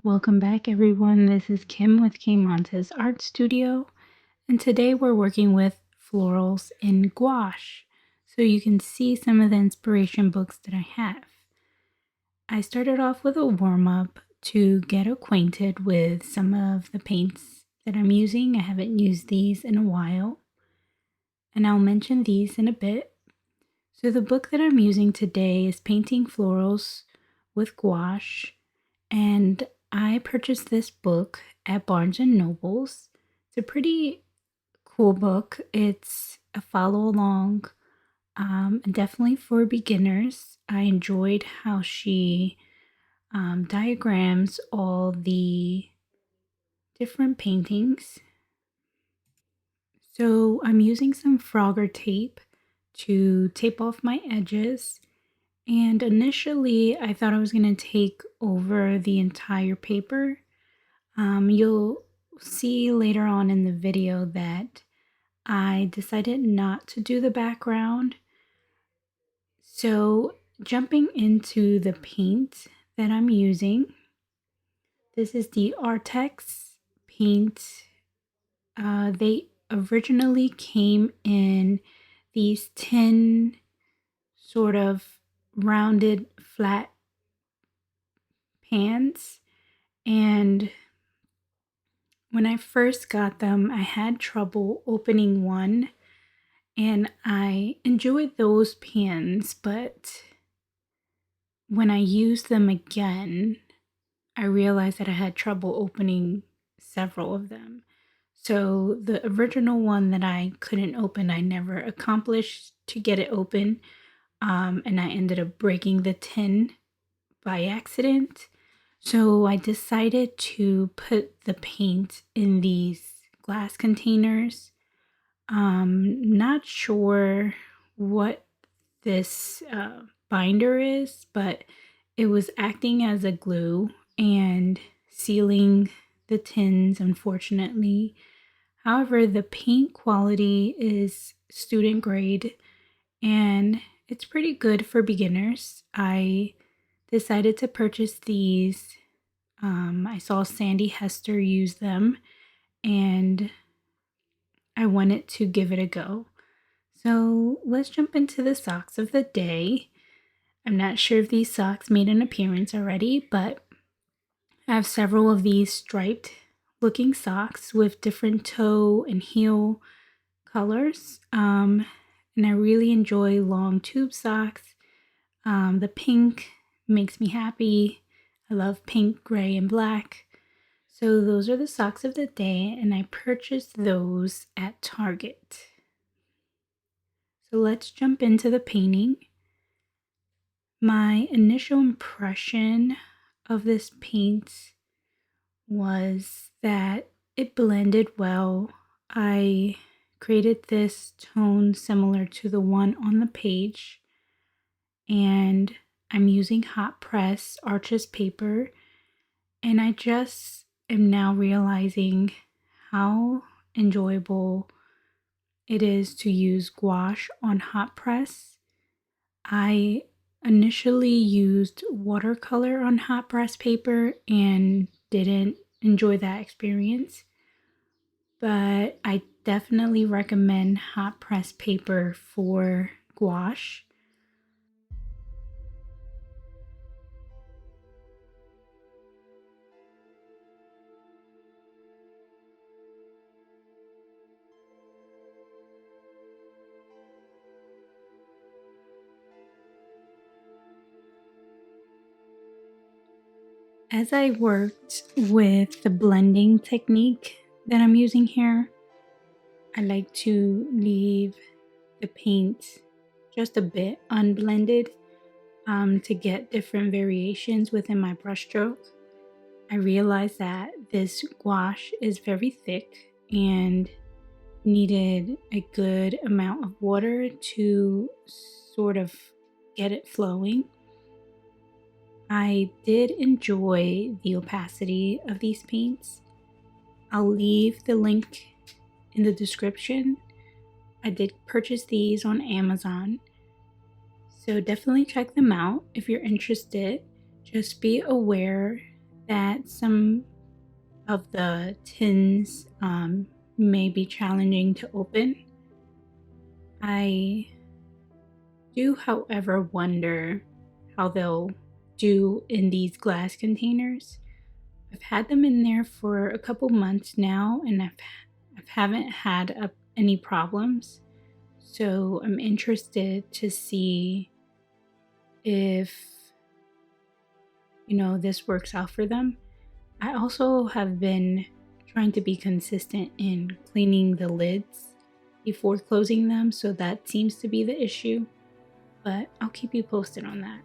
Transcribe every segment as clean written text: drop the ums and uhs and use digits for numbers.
Welcome back, everyone. This is Kim with K Montez Art Studio, and today we're working with florals in gouache, so you can see some of the inspiration books that I have. I started off with a warm-up to get acquainted with some of the paints that I'm using. I haven't used these in a while, and I'll mention these in a bit. So the book that I'm using today is Painting Florals with Gouache, and I purchased this book at Barnes& and Nobles. It's a pretty cool book. It's a follow along, definitely for beginners. I enjoyed how she diagrams all the different paintings. So I'm using some Frogger tape to tape off my edges. And initially, I thought I was going to take over the entire paper. You'll see later on in the video that I decided not to do the background. So jumping into the paint that I'm using, this is the Artex paint. They originally came in these tin sort of rounded flat pans, and when I first got them, I had trouble opening one, and I enjoyed those pans, but when I used them again, I realized that I had trouble opening several of them. So the original one that I couldn't open, I never accomplished to get it open, and I ended up breaking the tin by accident. So I decided to put the paint in these glass containers. Not sure what this binder is, but it was acting as a glue and sealing the tins, unfortunately. However, the paint quality is student grade and it's pretty good for beginners. I decided to purchase these. I saw Sandy Hester use them and I wanted to give it a go. So let's jump into the socks of the day. I'm not sure if these socks made an appearance already, but I have several of these striped looking socks with different toe and heel colors. And I really enjoy long tube socks. The pink makes me happy. I love pink, gray, and black. So those are the socks of the day, and I purchased those at Target. So let's jump into the painting. My initial impression of this paint was that it blended well. I created this tone similar to the one on the page, and I'm using hot press Arches paper, and I just am now realizing how enjoyable it is to use gouache on hot press. I initially used watercolor on hot press paper and didn't enjoy that experience, but I definitely recommend hot press paper for gouache. As I worked with the blending technique that I'm using here, I like to leave the paint just a bit unblended to get different variations within my brushstroke. I realized that this gouache is very thick and needed a good amount of water to sort of get it flowing. I did enjoy the opacity of these paints. I'll leave the link in the description. I did purchase these on Amazon, so definitely check them out if you're interested. Just be aware that some of the tins may be challenging to open. I do, however, wonder how they'll do in these glass containers. I've had them in there for a couple months now, and I haven't had any problems. So I'm interested to see if this works out for them. I also have been trying to be consistent in cleaning the lids before closing them, so that seems to be the issue, but I'll keep you posted on that.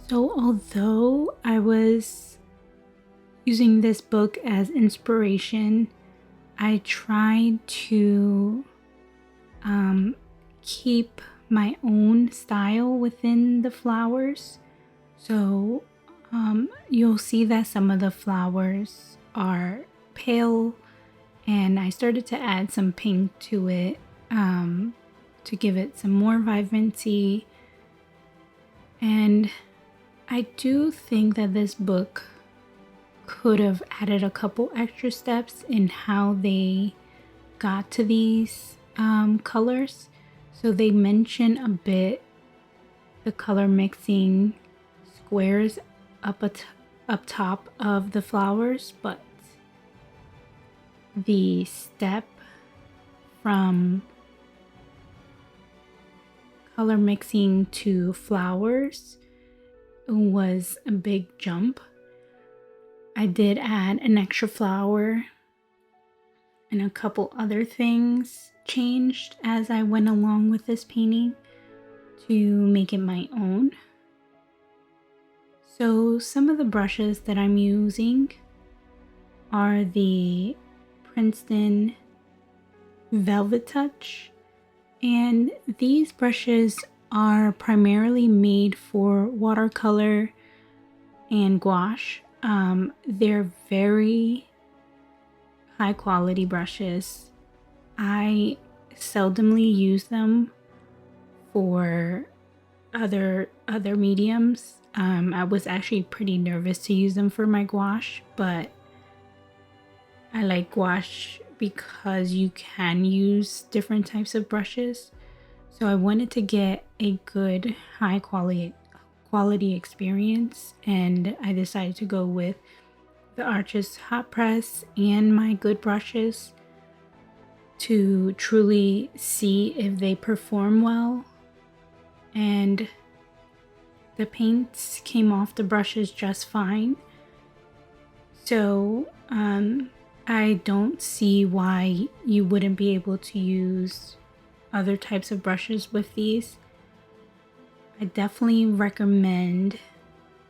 So although I was using this book as inspiration, I tried to keep my own style within the flowers. So you'll see that some of the flowers are pale, and I started to add some pink to it to give it some more vibrancy. And I do think that this book could have added a couple extra steps in how they got to these colors. So they mention a bit the color mixing squares up top of the flowers, but the step from color mixing to flowers was a big jump. I did add an extra flower and a couple other things changed as I went along with this painting to make it my own. So some of the brushes that I'm using are the Princeton Velvet Touch, and these brushes are primarily made for watercolor and gouache. They're very high quality brushes. I seldomly use them for other mediums. I was actually pretty nervous to use them for my gouache, but I like gouache because you can use different types of brushes. So I wanted to get a good high quality experience, and I decided to go with the Arches hot press and my good brushes to truly see if they perform well. And the paints came off the brushes just fine. So I don't see why you wouldn't be able to use other types of brushes with these. I definitely recommend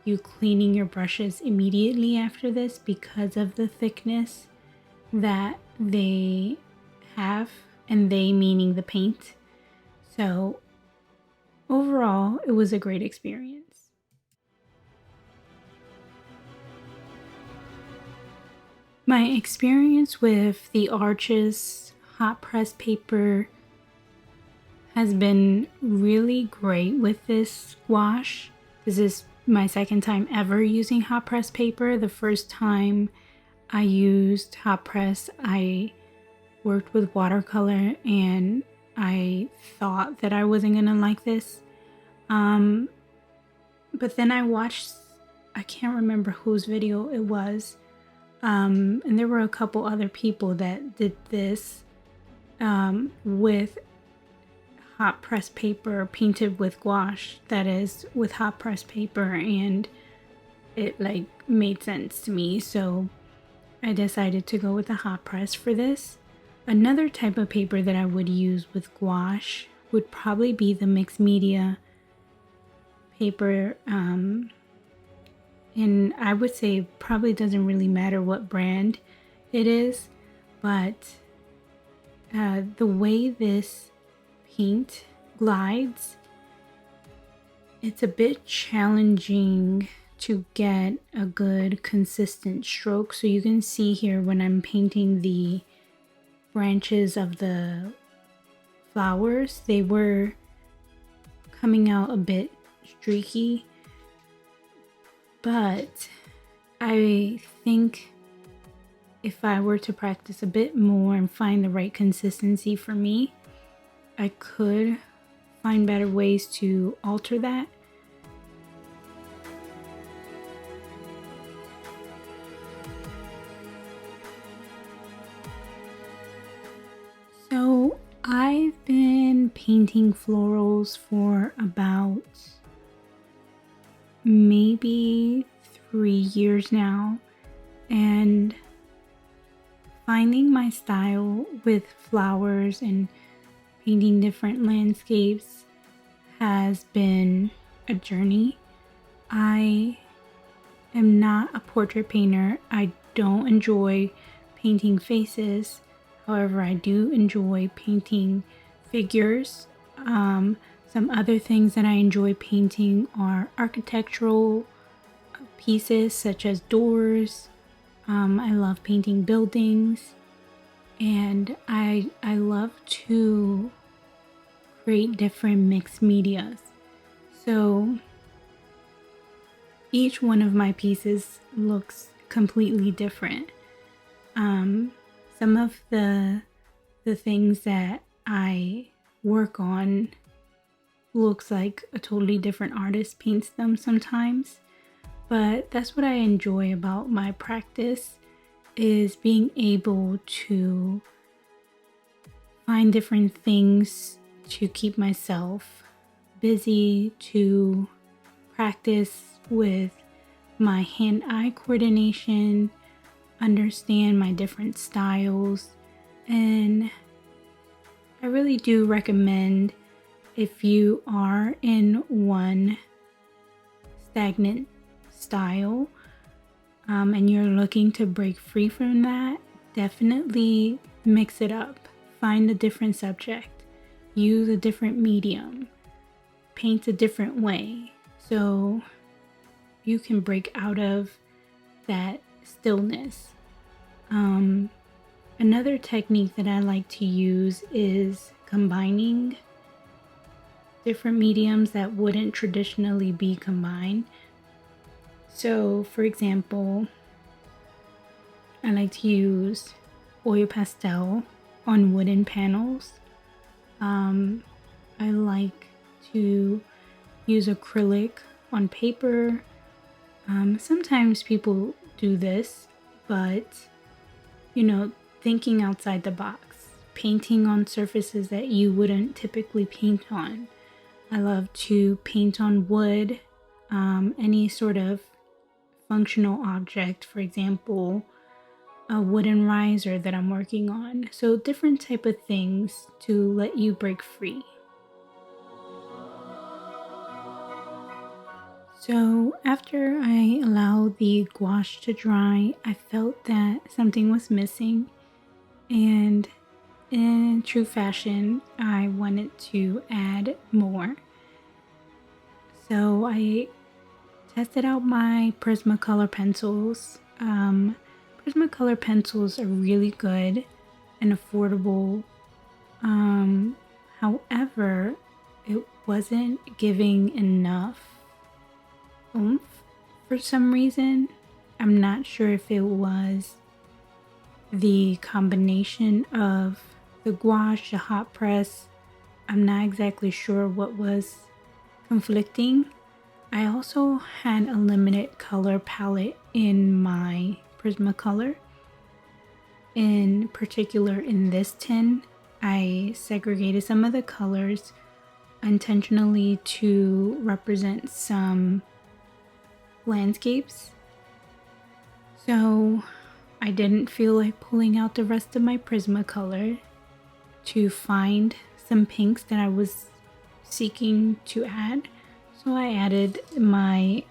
you cleaning your brushes immediately after this because of the thickness that they have, and they meaning the paint. So overall, it was a great experience. My experience with the Arches hot press paper has been really great with this gouache. This is my second time ever using hot press paper. The first time I used hot press, I worked with watercolor and I thought that I wasn't gonna like this. But then I watched, I can't remember whose video it was, and there were a couple other people that did this with hot press paper painted with gouache, that is with hot press paper, and it like made sense to me, so I decided to go with the hot press for this. Another type of paper that I would use with gouache would probably be the mixed media paper, and I would say probably doesn't really matter what brand it is, but the way this paint glides, it's a bit challenging to get a good consistent stroke. So you can see here when I'm painting the branches of the flowers, they were coming out a bit streaky, but I think if I were to practice a bit more and find the right consistency for me, I could find better ways to alter that. So I've been painting florals for about maybe 3 years now, and finding my style with flowers and painting different landscapes has been a journey. I am not a portrait painter. I don't enjoy painting faces. However, I do enjoy painting figures. Some other things that I enjoy painting are architectural pieces such as doors. I love painting buildings, and I love to create different mixed medias. So each one of my pieces looks completely different. Some of the things that I work on looks like a totally different artist paints them sometimes, but that's what I enjoy about my practice, is being able to find different things to keep myself busy, to practice with my hand-eye coordination, understand my different styles. And I really do recommend, if you are in one stagnant style and you're looking to break free from that, definitely mix it up. Find a different subject, use a different medium, paint a different way, so you can break out of that stillness. Another technique that I like to use is combining different mediums that wouldn't traditionally be combined. So, for example, I like to use oil pastel on wooden panels. I like to use acrylic on paper. Sometimes people do this, but thinking outside the box, painting on surfaces that you wouldn't typically paint on. I love to paint on wood, any sort of functional object, for example, a wooden riser that I'm working on. So different type of things to let you break free. So after I allowed the gouache to dry, I felt that something was missing, and in true fashion, I wanted to add more. So I tested out my Prismacolor pencils. Prismacolor pencils are really good and affordable. However, it wasn't giving enough oomph for some reason. I'm not sure if it was the combination of the gouache, the hot press. I'm not exactly sure what was conflicting. I also had a limited color palette in my Prismacolor. In particular, in this tin, I segregated some of the colors intentionally to represent some landscapes. So I didn't feel like pulling out the rest of my Prismacolor to find some pinks that I was seeking to add. So I added my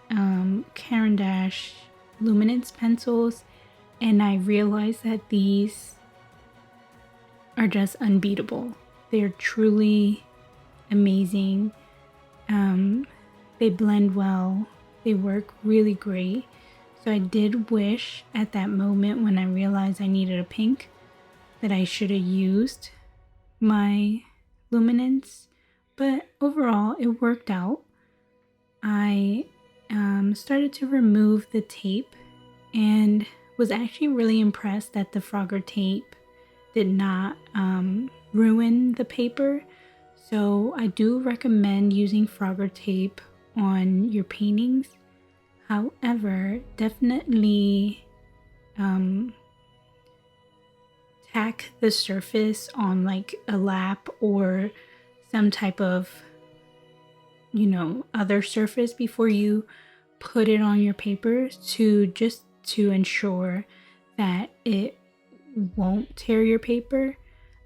Caran d'Ache luminance pencils, and I realized that these are just unbeatable. They're truly amazing. They blend well. They work really great. So I did wish at that moment when I realized I needed a pink that I should have used my luminance, but overall it worked out. I started to remove the tape and was actually really impressed that the Frogger tape did not ruin the paper. So I do recommend using Frogger tape on your paintings. However, definitely tack the surface on like a lap or some type of, other surface before you put it on your paper to ensure that it won't tear your paper.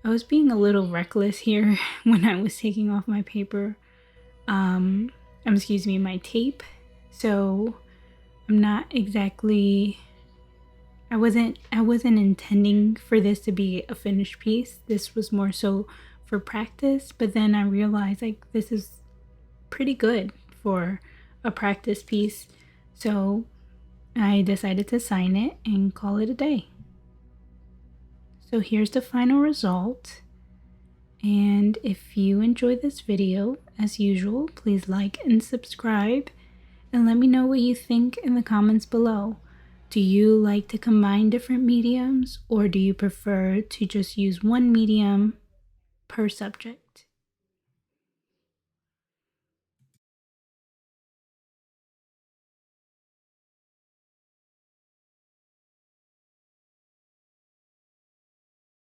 I was being a little reckless here when I was taking off my paper. My tape. So I'm not exactly I wasn't intending for this to be a finished piece. This was more so for practice, but then I realized like this is pretty good for a practice piece. So I decided to sign it and call it a day. So here's the final result. And if you enjoyed this video, as usual, please like and subscribe and let me know what you think in the comments below. Do you like to combine different mediums, or do you prefer to just use one medium per subject?